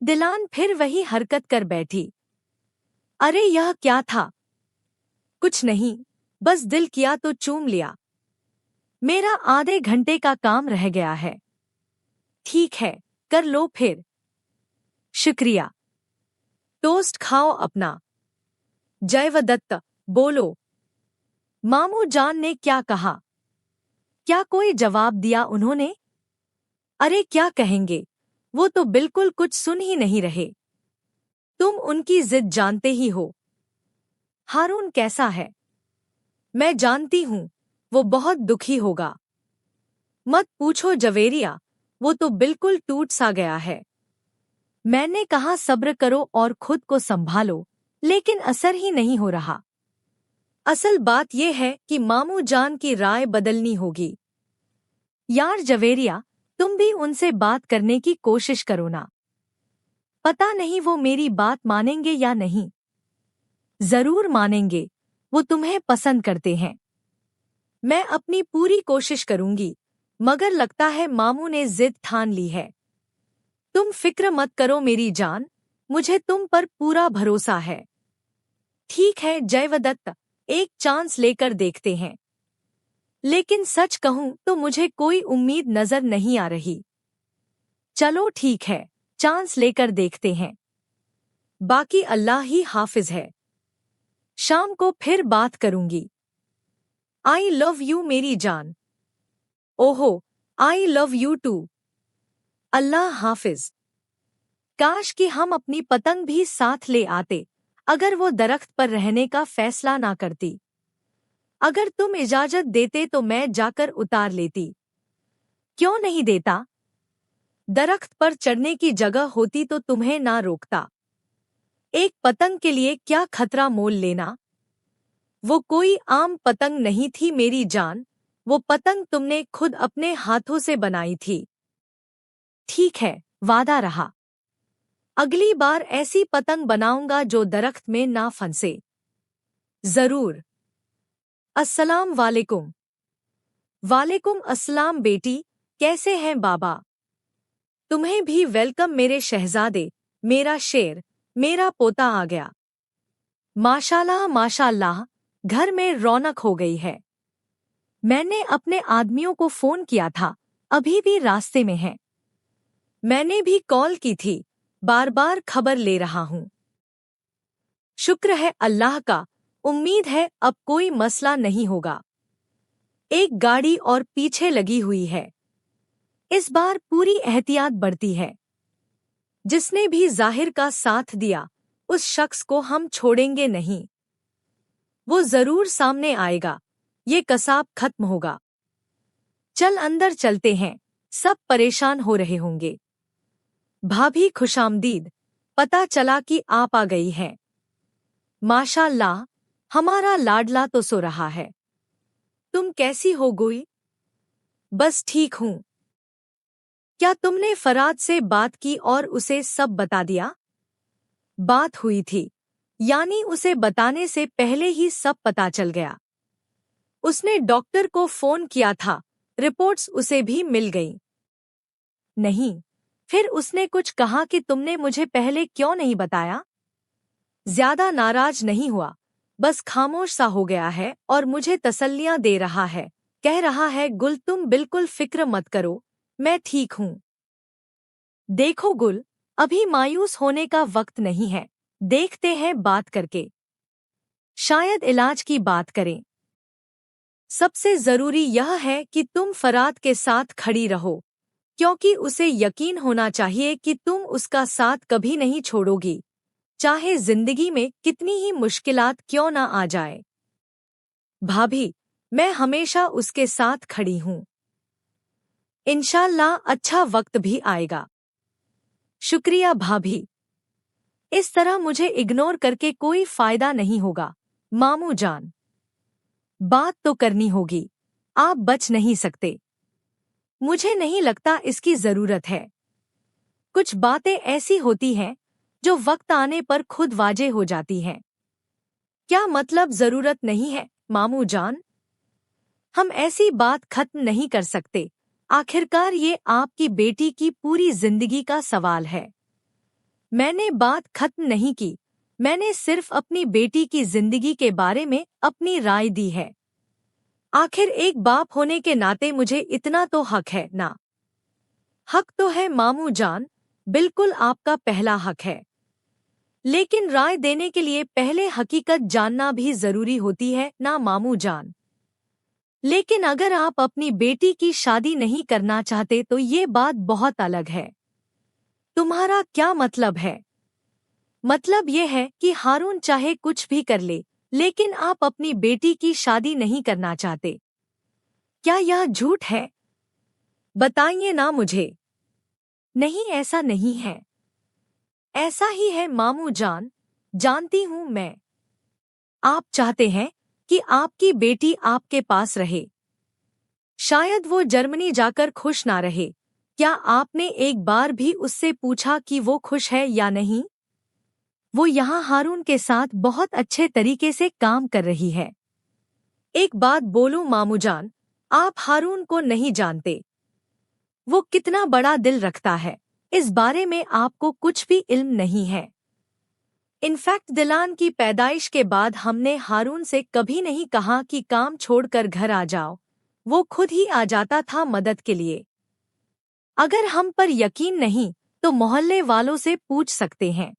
दिलान फिर वही हरकत कर बैठी। अरे यह क्या था? कुछ नहीं, बस दिल किया तो चूम लिया। मेरा आधे घंटे का काम रह गया है। ठीक है, कर लो फिर। शुक्रिया। टोस्ट खाओ अपना। जयवदत्त, बोलो। मामू जान ने क्या कहा? क्या कोई जवाब दिया उन्होंने? अरे क्या कहेंगे, वो तो बिल्कुल कुछ सुन ही नहीं रहे। तुम उनकी जिद जानते ही हो। हारून कैसा है? मैं जानती हूँ, वो बहुत दुखी होगा। मत पूछो जवेरिया, वो तो बिल्कुल टूट सा गया है। मैंने कहा सब्र करो और खुद को संभालो, लेकिन असर ही नहीं हो रहा। असल बात यह है कि मामू जान की राय बदलनी होगी। यार जवेरिया, तुम भी उनसे बात करने की कोशिश करो ना। पता नहीं वो मेरी बात मानेंगे या नहीं। जरूर मानेंगे, वो तुम्हें पसंद करते हैं। मैं अपनी पूरी कोशिश करूंगी, मगर लगता है मामू ने जिद ठान ली है। तुम फिक्र मत करो मेरी जान, मुझे तुम पर पूरा भरोसा है। ठीक है जयवदत्त, एक चांस लेकर देखते हैं। लेकिन सच कहूं तो मुझे कोई उम्मीद नजर नहीं आ रही। चलो ठीक है, चांस लेकर देखते हैं। बाकी अल्लाह ही हाफिज है। शाम को फिर बात करूंगी। आई लव यू मेरी जान। ओहो, आई लव यू टू। अल्लाह हाफिज। काश कि हम अपनी पतंग भी साथ ले आते, अगर वो दरख्त पर रहने का फैसला ना करती। अगर तुम इजाजत देते तो मैं जाकर उतार लेती। क्यों नहीं देता? दरख्त पर चढ़ने की जगह होती तो तुम्हें ना रोकता। एक पतंग के लिए क्या खतरा मोल लेना? वो कोई आम पतंग नहीं थी मेरी जान, वो पतंग तुमने खुद अपने हाथों से बनाई थी। ठीक है, वादा रहा। अगली बार ऐसी पतंग बनाऊंगा जो दरख्त में ना फंसे। जरूर। अस्सलाम वालेकुम। वालेकुम अस्सलाम बेटी, कैसे हैं बाबा? तुम्हें भी वेलकम मेरे शहजादे, मेरा शेर, मेरा पोता आ गया। माशाल्लाह माशाल्लाह, घर में रौनक हो गई है। मैंने अपने आदमियों को फोन किया था, अभी भी रास्ते में हैं। मैंने भी कॉल की थी, बार बार खबर ले रहा हूँ। शुक्र है अल्लाह का, उम्मीद है अब कोई मसला नहीं होगा। एक गाड़ी और पीछे लगी हुई है। इस बार पूरी एहतियात बरती है। जिसने भी जाहिर का साथ दिया, उस शख्स को हम छोड़ेंगे नहीं। वो जरूर सामने आएगा, ये कसाब खत्म होगा। चल अंदर चलते हैं, सब परेशान हो रहे होंगे। भाभी खुशामदीद, पता चला कि आप आ गई हैं। माशाल्लाह, हमारा लाडला तो सो रहा है। तुम कैसी हो गोई? बस ठीक हूँ। क्या तुमने फराद से बात की और उसे सब बता दिया? बात हुई थी, यानी उसे बताने से पहले ही सब पता चल गया। उसने डॉक्टर को फोन किया था, रिपोर्ट्स उसे भी मिल गईं। नहीं, फिर उसने कुछ कहा कि तुमने मुझे पहले क्यों नहीं बताया? ज्यादा नाराज नहीं हुआ, बस खामोश सा हो गया है और मुझे तसल्लियां दे रहा है। कह रहा है गुल तुम बिल्कुल फिक्र मत करो, मैं ठीक हूँ। देखो गुल, अभी मायूस होने का वक्त नहीं है, देखते हैं बात करके। शायद इलाज की बात करें। सबसे जरूरी यह है कि तुम फराद के साथ खड़ी रहो, क्योंकि उसे यकीन होना चाहिए कि तुम उसका साथ कभी नहीं छोड़ोगी, चाहे जिंदगी में कितनी ही मुश्किलात क्यों ना आ जाए। भाभी, मैं हमेशा उसके साथ खड़ी हूँ। इंशाल्लाह अच्छा वक्त भी आएगा। शुक्रिया भाभी। इस तरह मुझे इग्नोर करके कोई फायदा नहीं होगा। मामू जान, बात तो करनी होगी, आप बच नहीं सकते। मुझे नहीं लगता इसकी जरूरत है। कुछ बातें ऐसी होती हैं जो वक्त आने पर खुद वाजे हो जाती हैं। क्या मतलब जरूरत नहीं है मामू जान? हम ऐसी बात खत्म नहीं कर सकते। आखिरकार ये आपकी बेटी की पूरी जिंदगी का सवाल है। मैंने बात खत्म नहीं की। मैंने सिर्फ अपनी बेटी की जिंदगी के बारे में अपनी राय दी है। आखिर एक बाप होने के नाते मुझे इतना तो हक है ना। हक तो है मामू जान, बिल्कुल आपका पहला हक है। लेकिन राय देने के लिए पहले हकीकत जानना भी जरूरी होती है ना मामू जान। लेकिन अगर आप अपनी बेटी की शादी नहीं करना चाहते तो ये बात बहुत अलग है। तुम्हारा क्या मतलब है? मतलब ये है कि हारून चाहे कुछ भी कर ले, लेकिन आप अपनी बेटी की शादी नहीं करना चाहते। क्या यह झूठ है? बताइए ना मुझे। नहीं, ऐसा नहीं है। ऐसा ही है मामू जान, जानती हूँ मैं। आप चाहते हैं कि आपकी बेटी आपके पास रहे। शायद वो जर्मनी जाकर खुश ना रहे। क्या आपने एक बार भी उससे पूछा कि वो खुश है या नहीं? वो यहाँ हारून के साथ बहुत अच्छे तरीके से काम कर रही है। एक बात बोलूं मामूजान, आप हारून को नहीं जानते। वो कितना बड़ा दिल रखता है, इस बारे में आपको कुछ भी इल्म नहीं है। इनफैक्ट दिलान की पैदाइश के बाद हमने हारून से कभी नहीं कहा कि काम छोड़कर घर आ जाओ। वो खुद ही आ जाता था मदद के लिए। अगर हम पर यकीन नहीं तो मोहल्ले वालों से पूछ सकते हैं।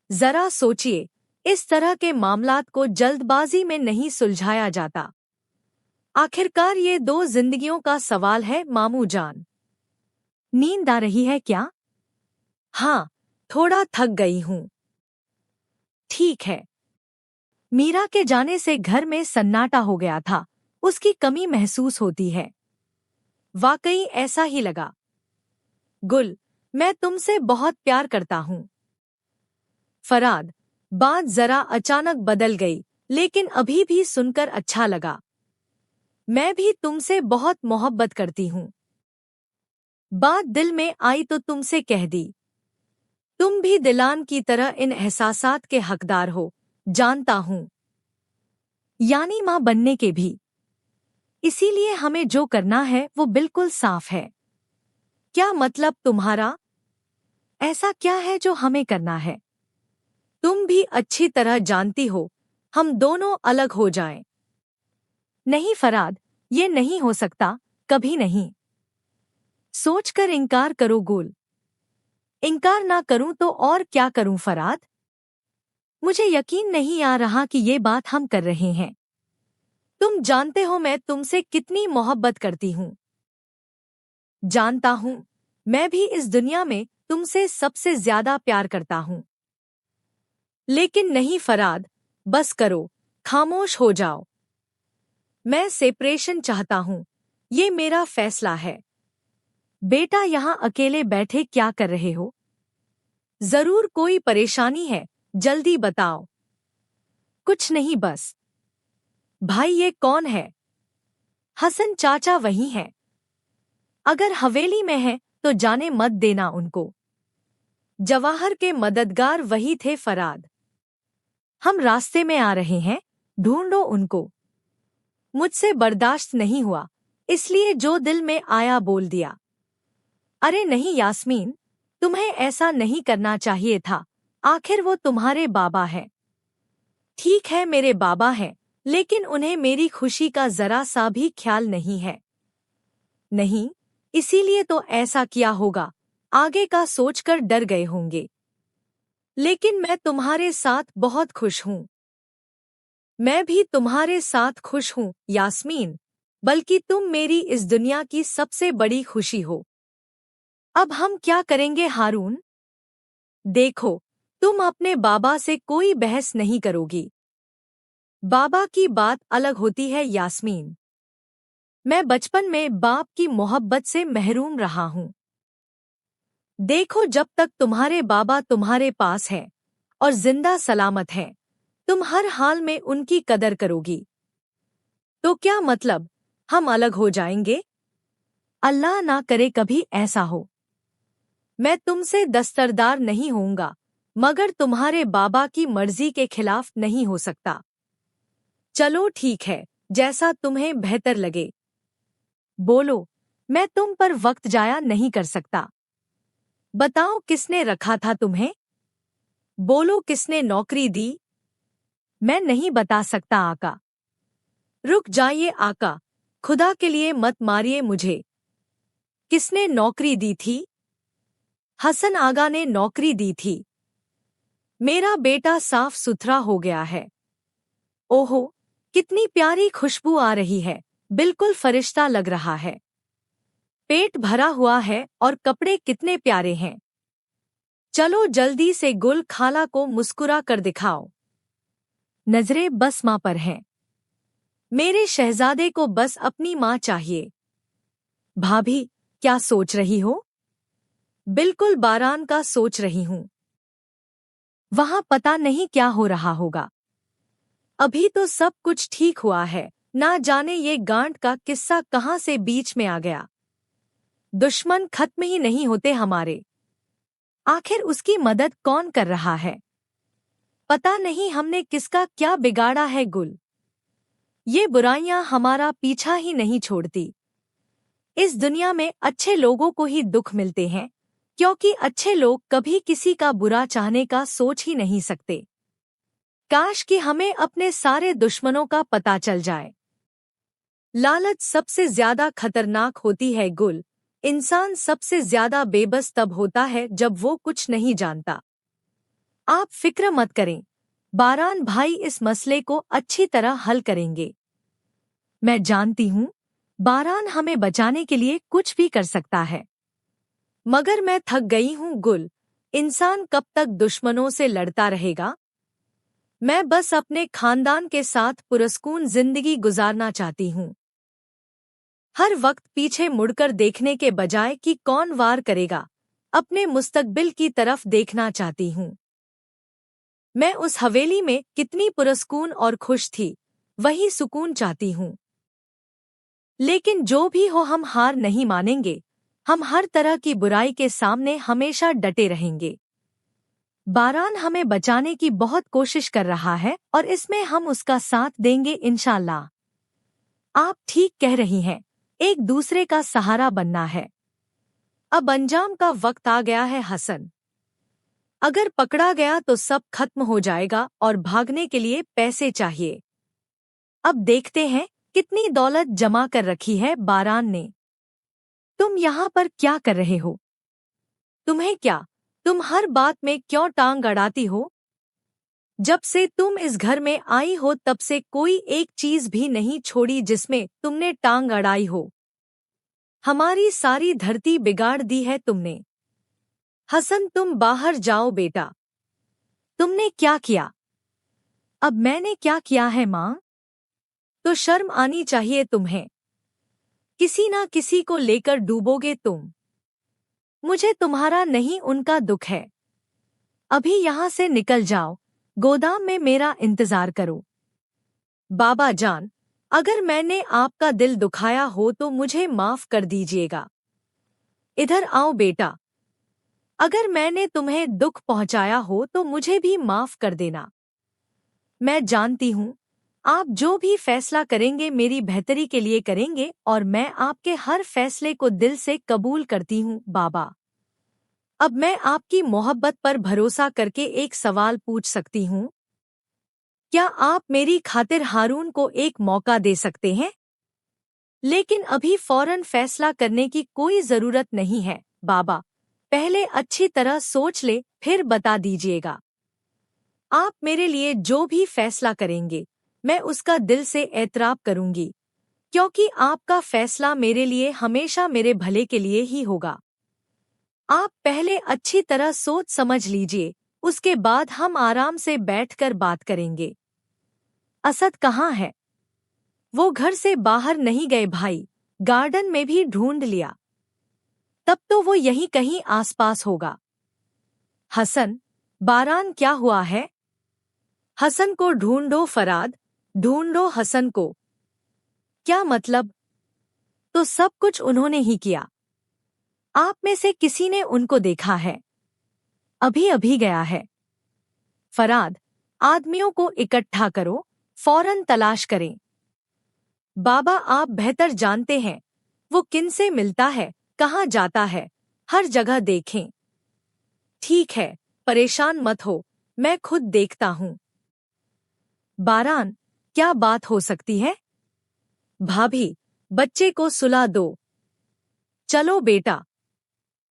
जरा सोचिए, इस तरह के मामलात को जल्दबाजी में नहीं सुलझाया जाता। आखिरकार ये दो जिंदगियों का सवाल है मामू जान। नींद आ रही है क्या? हाँ, थोड़ा थक गई हूँ। ठीक है। मीरा के जाने से घर में सन्नाटा हो गया था। उसकी कमी महसूस होती है। वाकई ऐसा ही लगा। गुल, मैं तुमसे बहुत प्यार करता हूँ। फराद, बात जरा अचानक बदल गई, लेकिन अभी भी सुनकर अच्छा लगा। मैं भी तुमसे बहुत मोहब्बत करती हूँ। बात दिल में आई तो तुमसे कह दी। तुम भी दिलान की तरह इन एहसासात के हकदार हो, जानता हूँ। यानी माँ बनने के भी। इसीलिए हमें जो करना है वो बिल्कुल साफ है। क्या मतलब तुम्हारा? ऐसा क्या है जो हमें करना है? तुम भी अच्छी तरह जानती हो, हम दोनों अलग हो जाएं। नहीं फराद, ये नहीं हो सकता, कभी नहीं। सोचकर इनकार करो गुल। इनकार ना करूं तो और क्या करूं फराद? मुझे यकीन नहीं आ रहा कि ये बात हम कर रहे हैं। तुम जानते हो मैं तुमसे कितनी मोहब्बत करती हूँ। जानता हूँ, मैं भी इस दुनिया में तुमसे सबसे ज्यादा प्यार करता हूँ। लेकिन नहीं फराद, बस करो, खामोश हो जाओ। मैं सेपरेशन चाहता हूँ, ये मेरा फैसला है। बेटा यहाँ अकेले बैठे क्या कर रहे हो? जरूर कोई परेशानी है, जल्दी बताओ। कुछ नहीं बस। भाई ये कौन है? हसन चाचा वही हैं। अगर हवेली में है तो जाने मत देना उनको। जवाहर के मददगार वही थे फराद। हम रास्ते में आ रहे हैं, ढूंढो उनको। मुझसे बर्दाश्त नहीं हुआ, इसलिए जो दिल में आया बोल दिया। अरे नहीं यास्मीन, तुम्हें ऐसा नहीं करना चाहिए था। आखिर वो तुम्हारे बाबा हैं। ठीक है मेरे बाबा हैं, लेकिन उन्हें मेरी खुशी का जरा सा भी ख्याल नहीं है। नहीं, इसीलिए तो ऐसा किया होगा। आगे का सोचकर डर गए होंगे। लेकिन मैं तुम्हारे साथ बहुत खुश हूँ। मैं भी तुम्हारे साथ खुश हूँ यास्मीन, बल्कि तुम मेरी इस दुनिया की सबसे बड़ी खुशी हो। अब हम क्या करेंगे हारून? देखो, तुम अपने बाबा से कोई बहस नहीं करोगी। बाबा की बात अलग होती है यास्मीन। मैं बचपन में बाप की मोहब्बत से महरूम रहा हूँ। देखो, जब तक तुम्हारे बाबा तुम्हारे पास हैं और जिंदा सलामत हैं, तुम हर हाल में उनकी कदर करोगी। तो क्या मतलब, हम अलग हो जाएंगे? अल्लाह ना करे कभी ऐसा हो। मैं तुमसे दस्तरदार नहीं होऊंगा, मगर तुम्हारे बाबा की मर्जी के खिलाफ नहीं हो सकता। चलो ठीक है, जैसा तुम्हें बेहतर लगे। बोलो, मैं तुम पर वक्त जाया नहीं कर सकता। बताओ किसने रखा था तुम्हें? बोलो किसने नौकरी दी? मैं नहीं बता सकता आका। रुक जाइए आका, खुदा के लिए मत मारिए मुझे। किसने नौकरी दी थी? हसन आगा ने नौकरी दी थी। मेरा बेटा साफ सुथरा हो गया है। ओहो, कितनी प्यारी खुशबू आ रही है, बिल्कुल फरिश्ता लग रहा है। पेट भरा हुआ है और कपड़े कितने प्यारे हैं। चलो जल्दी से गुल खाला को मुस्कुरा कर दिखाओ। नजरें बस माँ पर हैं। मेरे शहजादे को बस अपनी माँ चाहिए। भाभी, क्या सोच रही हो? बिल्कुल बारान का सोच रही हूँ। वहां पता नहीं क्या हो रहा होगा। अभी तो सब कुछ ठीक हुआ है, ना जाने ये गांठ का किस्सा कहाँ से बीच में आ गया। दुश्मन खत्म ही नहीं होते हमारे। आखिर उसकी मदद कौन कर रहा है? पता नहीं हमने किसका क्या बिगाड़ा है गुल। ये बुराइयां हमारा पीछा ही नहीं छोड़ती। इस दुनिया में अच्छे लोगों को ही दुख मिलते हैं, क्योंकि अच्छे लोग कभी किसी का बुरा चाहने का सोच ही नहीं सकते। काश कि हमें अपने सारे दुश्मनों का पता चल जाए। लालच सबसे ज्यादा खतरनाक होती है गुल। इंसान सबसे ज्यादा बेबस तब होता है जब वो कुछ नहीं जानता। आप फिक्र मत करें, बारान भाई इस मसले को अच्छी तरह हल करेंगे। मैं जानती हूँ, बारान हमें बचाने के लिए कुछ भी कर सकता है। मगर मैं थक गई हूँ गुल। इंसान कब तक दुश्मनों से लड़ता रहेगा? मैं बस अपने खानदान के साथ पुरस्कून जिंदगी गुजारना चाहती हूँ। हर वक्त पीछे मुड़कर देखने के बजाय कि कौन वार करेगा, अपने मुस्तकबिल की तरफ देखना चाहती हूँ। मैं उस हवेली में कितनी पुरस्कून और खुश थी, वही सुकून चाहती हूँ। लेकिन जो भी हो, हम हार नहीं मानेंगे। हम हर तरह की बुराई के सामने हमेशा डटे रहेंगे। बारान हमें बचाने की बहुत कोशिश कर रहा है और इसमें हम उसका साथ देंगे इंशाल्लाह। आप ठीक कह रही हैं, एक दूसरे का सहारा बनना है। अब अंजाम का वक्त आ गया है हसन। अगर पकड़ा गया तो सब खत्म हो जाएगा और भागने के लिए पैसे चाहिए। अब देखते हैं कितनी दौलत जमा कर रखी है बारान ने। तुम यहाँ पर क्या कर रहे हो? तुम्हें क्या? तुम हर बात में क्यों टांग अड़ाती हो? जब से तुम इस घर में आई हो तब से कोई एक चीज भी नहीं छोड़ी जिसमें तुमने टांग अड़ाई हो। हमारी सारी धरती बिगाड़ दी है तुमने। हसन, तुम बाहर जाओ बेटा। तुमने क्या किया? अब मैंने क्या किया है माँ? तो शर्म आनी चाहिए तुम्हें। किसी ना किसी को लेकर डूबोगे तुम। मुझे तुम्हारा नहीं, उनका दुख है। अभी यहाँ से निकल जाओ, गोदाम में मेरा इंतजार करो। बाबा जान, अगर मैंने आपका दिल दुखाया हो तो मुझे माफ कर दीजिएगा। इधर आओ बेटा। अगर मैंने तुम्हें दुख पहुंचाया हो तो मुझे भी माफ कर देना। मैं जानती हूँ, आप जो भी फैसला करेंगे मेरी बेहतरी के लिए करेंगे और मैं आपके हर फैसले को दिल से कबूल करती हूँ बाबा। अब मैं आपकी मोहब्बत पर भरोसा करके एक सवाल पूछ सकती हूँ? क्या आप मेरी खातिर हारून को एक मौका दे सकते हैं? लेकिन अभी फौरन फैसला करने की कोई जरूरत नहीं है बाबा। पहले अच्छी तरह सोच ले, फिर बता दीजिएगा। आप मेरे लिए जो भी फैसला करेंगे, मैं उसका दिल से एतराफ करूंगी, क्योंकि आपका फैसला मेरे लिए हमेशा मेरे भले के लिए ही होगा। आप पहले अच्छी तरह सोच समझ लीजिए, उसके बाद हम आराम से बैठकर बात करेंगे। असद कहाँ है? वो घर से बाहर नहीं गए भाई, गार्डन में भी ढूंढ लिया। तब तो वो यहीं कहीं आसपास होगा। हसन, बारान क्या हुआ है? हसन को ढूंढो फराद, ढूंढो हसन को। क्या मतलब? तो सब कुछ उन्होंने ही किया। आप में से किसी ने उनको देखा है? अभी अभी गया है। फराद, आदमियों को इकट्ठा करो, फौरन तलाश करें। बाबा, आप बेहतर जानते हैं वो किनसे मिलता है, कहाँ जाता है, हर जगह देखें। ठीक है, परेशान मत हो, मैं खुद देखता हूँ। बारान, क्या बात हो सकती है? भाभी, बच्चे को सुला दो। चलो बेटा।